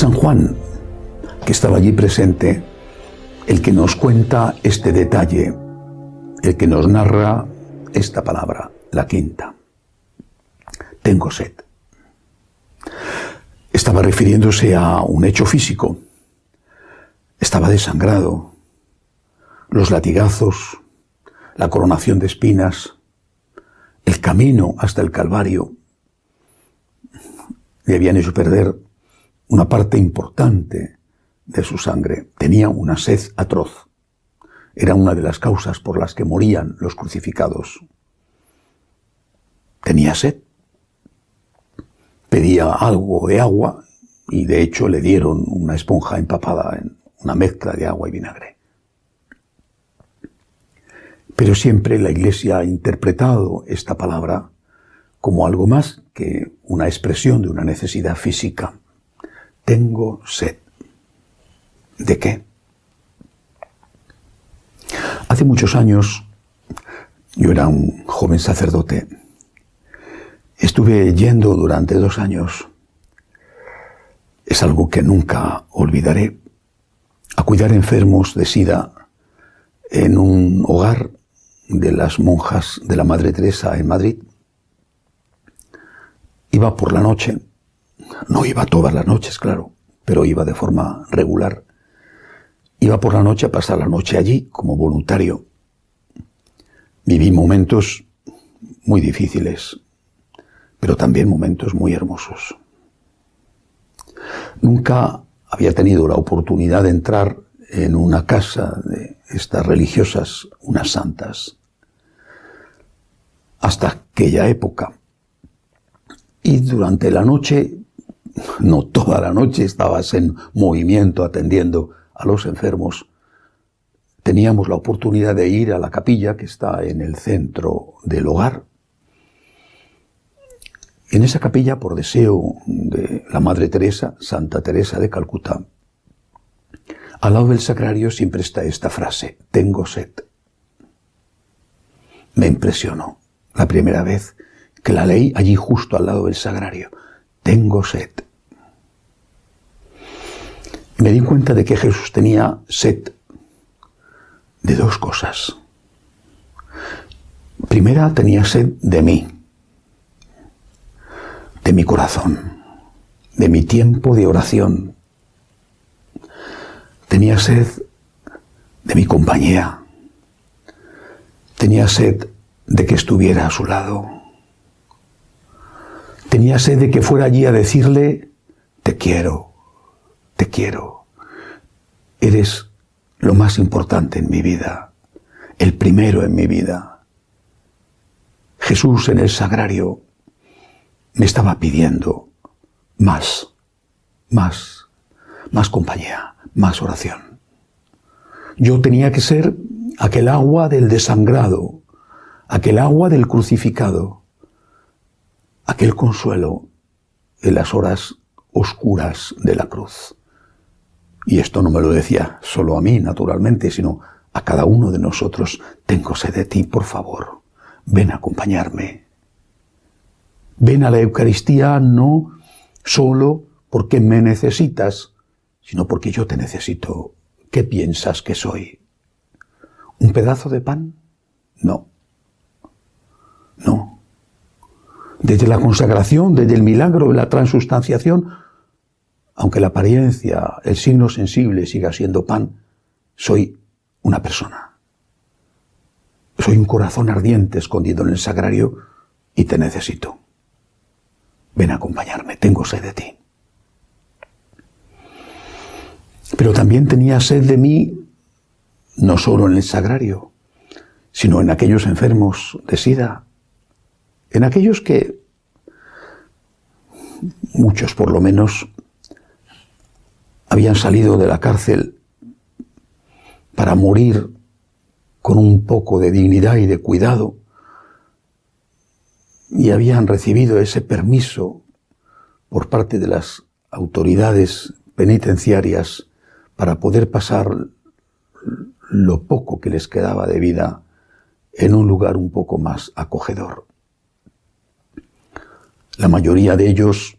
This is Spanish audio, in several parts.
San Juan, que estaba allí presente, el que nos cuenta este detalle, el que nos narra esta palabra, la quinta. Tengo sed. Estaba refiriéndose a un hecho físico. Estaba desangrado. Los latigazos, la coronación de espinas, el camino hasta el Calvario, le habían hecho perder una parte importante de su sangre. Tenía una sed atroz. Era una de las causas por las que morían los crucificados. Tenía sed. Pedía algo de agua y de hecho le dieron una esponja empapada en una mezcla de agua y vinagre. Pero siempre la Iglesia ha interpretado esta palabra como algo más que una expresión de una necesidad física. Tengo sed. ¿De qué? Hace muchos años, yo era un joven sacerdote. Estuve yendo durante 2 años, es algo que nunca olvidaré, a cuidar enfermos de SIDA en un hogar de las monjas de la Madre Teresa en Madrid. Iba por la noche, no iba todas las noches, claro, pero iba de forma regular. Iba por la noche a pasar la noche allí como voluntario. Viví momentos muy difíciles, pero también momentos muy hermosos. Nunca había tenido la oportunidad de entrar en una casa de estas religiosas, unas santas, hasta aquella época. Y durante la noche, no toda la noche, estabas en movimiento atendiendo a los enfermos. Teníamos la oportunidad de ir a la capilla que está en el centro del hogar. En esa capilla, por deseo de la Madre Teresa, Santa Teresa de Calcuta, al lado del sagrario siempre está esta frase, tengo sed. Me impresionó la primera vez que la leí allí justo al lado del sagrario. Tengo sed. Me di cuenta de que Jesús tenía sed de 2 cosas. Primera, tenía sed de mí, de mi corazón, de mi tiempo de oración. Tenía sed de mi compañía. Tenía sed de que estuviera a su lado. Tenía sed de que fuera allí a decirle, te quiero, eres lo más importante en mi vida, el primero en mi vida. Jesús en el sagrario me estaba pidiendo más compañía, más oración. Yo tenía que ser aquel agua del desangrado, aquel agua del crucificado, aquel consuelo en las horas oscuras de la cruz. Y esto no me lo decía solo a mí, naturalmente, sino a cada uno de nosotros. Tengo sed de ti, por favor. Ven a acompañarme. Ven a la Eucaristía no solo porque me necesitas, sino porque yo te necesito. ¿Qué piensas que soy? ¿Un pedazo de pan? No. Desde la consagración, desde el milagro de la transustanciación, aunque la apariencia, el signo sensible siga siendo pan, soy una persona. Soy un corazón ardiente escondido en el sagrario y te necesito. Ven a acompañarme, tengo sed de ti. Pero también tenía sed de mí, no solo en el sagrario, sino en aquellos enfermos de SIDA, en aquellos que, muchos por lo menos, habían salido de la cárcel para morir con un poco de dignidad y de cuidado, y habían recibido ese permiso por parte de las autoridades penitenciarias para poder pasar lo poco que les quedaba de vida en un lugar un poco más acogedor. La mayoría de ellos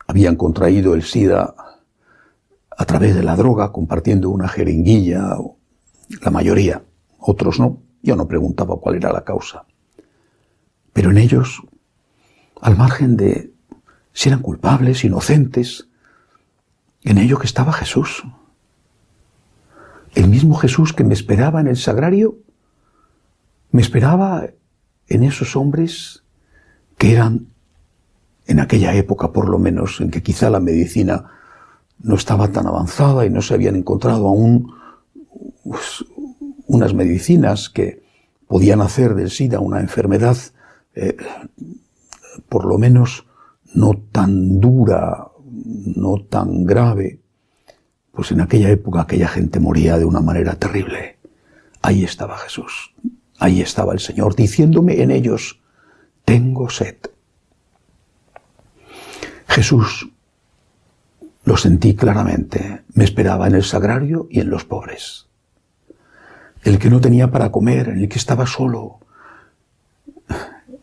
habían contraído el SIDA a través de la droga, compartiendo una jeringuilla, la mayoría, otros no. Yo no preguntaba cuál era la causa. Pero en ellos, al margen de si eran culpables, inocentes, en ello que estaba Jesús. El mismo Jesús que me esperaba en el sagrario, me esperaba en esos hombres que eran, en aquella época por lo menos, en que quizá la medicina no estaba tan avanzada y no se habían encontrado aún unas medicinas que podían hacer del SIDA una enfermedad por lo menos no tan dura, no tan grave. Pues en aquella época aquella gente moría de una manera terrible. Ahí estaba Jesús, ahí estaba el Señor, diciéndome en ellos, tengo sed. Jesús, lo sentí claramente, me esperaba en el sagrario y en los pobres. El que no tenía para comer, en el que estaba solo,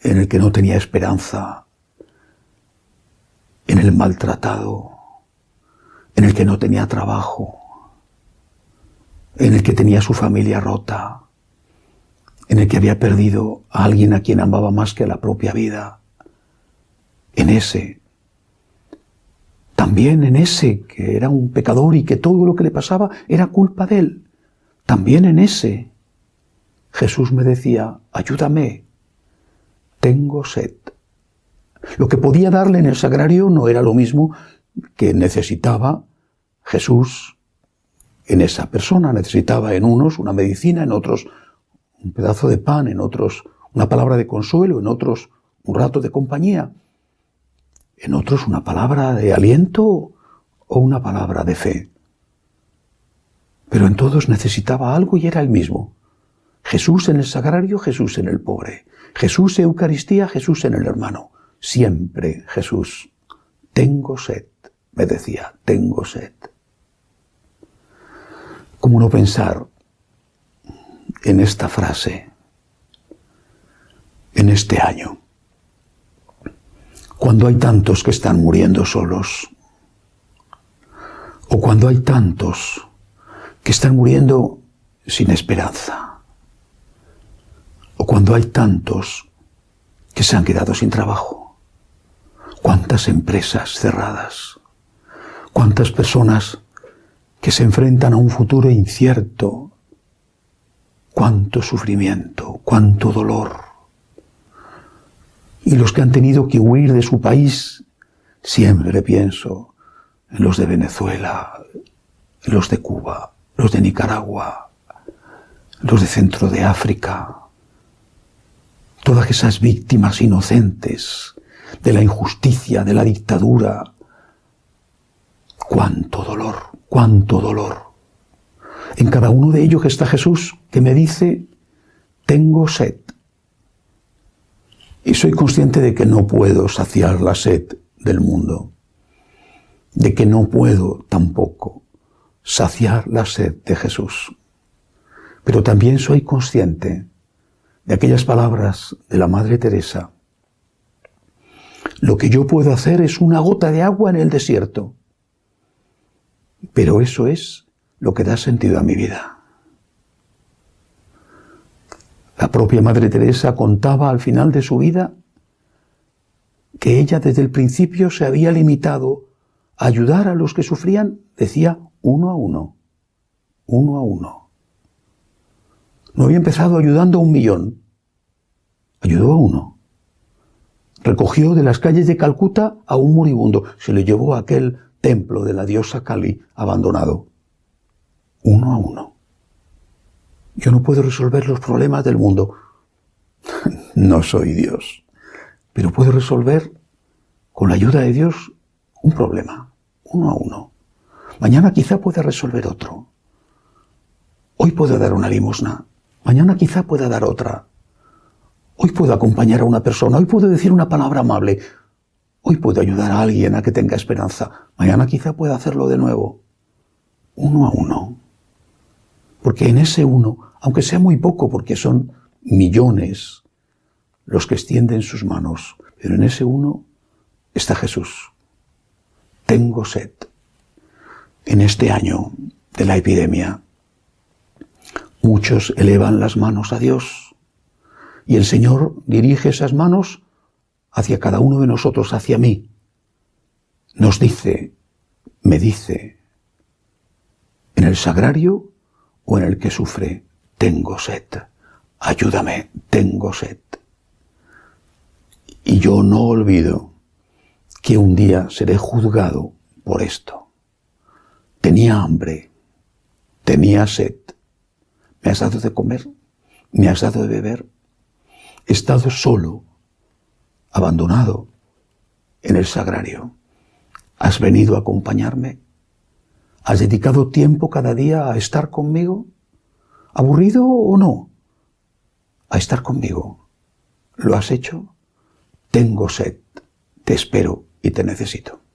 en el que no tenía esperanza, en el maltratado, en el que no tenía trabajo, en el que tenía su familia rota, en el que había perdido a alguien a quien amaba más que a la propia vida, en ese, también en ese que era un pecador y que todo lo que le pasaba era culpa de él, también en ese Jesús me decía, ayúdame, tengo sed. Lo que podía darle en el sagrario no era lo mismo que necesitaba Jesús en esa persona. Necesitaba en unos una medicina, en otros un pedazo de pan, en otros una palabra de consuelo, en otros un rato de compañía, en otros una palabra de aliento o una palabra de fe. Pero en todos necesitaba algo y era el mismo. Jesús en el sagrario, Jesús en el pobre. Jesús en Eucaristía, Jesús en el hermano. Siempre Jesús. Tengo sed, me decía, tengo sed. ¿Cómo no pensar en esta frase, en este año? Cuando hay tantos que están muriendo solos, o cuando hay tantos que están muriendo sin esperanza, o cuando hay tantos que se han quedado sin trabajo. ¿Cuántas empresas cerradas? ¿Cuántas personas que se enfrentan a un futuro incierto? ¿Cuánto sufrimiento? ¿Cuánto dolor? Y los que han tenido que huir de su país, siempre pienso en los de Venezuela, en los de Cuba, los de Nicaragua, los de Centro de África, todas esas víctimas inocentes de la injusticia, de la dictadura. ¡Cuánto dolor! ¡Cuánto dolor! En cada uno de ellos está Jesús, que me dice, tengo sed. Y soy consciente de que no puedo saciar la sed del mundo, de que no puedo tampoco saciar la sed de Jesús. Pero también soy consciente de aquellas palabras de la Madre Teresa. Lo que yo puedo hacer es una gota de agua en el desierto, pero eso es lo que da sentido a mi vida. La propia Madre Teresa contaba al final de su vida que ella desde el principio se había limitado a ayudar a los que sufrían, decía, uno a uno, uno a uno. No había empezado ayudando a 1 millón, ayudó a uno. Recogió de las calles de Calcuta a un moribundo, se lo llevó a aquel templo de la diosa Kali abandonado, uno a uno. Yo no puedo resolver los problemas del mundo, no soy Dios, pero puedo resolver con la ayuda de Dios un problema, uno a uno. Mañana quizá pueda resolver otro. Hoy puedo dar una limosna, mañana quizá pueda dar otra. Hoy puedo acompañar a una persona, hoy puedo decir una palabra amable, hoy puedo ayudar a alguien a que tenga esperanza, mañana quizá pueda hacerlo de nuevo, uno a uno. Porque en ese uno, aunque sea muy poco, porque son millones los que extienden sus manos, pero en ese uno está Jesús. Tengo sed. En este año de la epidemia, muchos elevan las manos a Dios y el Señor dirige esas manos hacia cada uno de nosotros, hacia mí. Nos dice, me dice, en el sagrario o en el que sufre, tengo sed, ayúdame, tengo sed. Y yo no olvido que un día seré juzgado por esto. Tenía hambre, tenía sed, me has dado de comer, me has dado de beber, he estado solo, abandonado en el sagrario. ¿Has venido a acompañarme? ¿Has dedicado tiempo cada día a estar conmigo? ¿Aburrido o no? A estar conmigo. ¿Lo has hecho? Tengo sed, te espero y te necesito.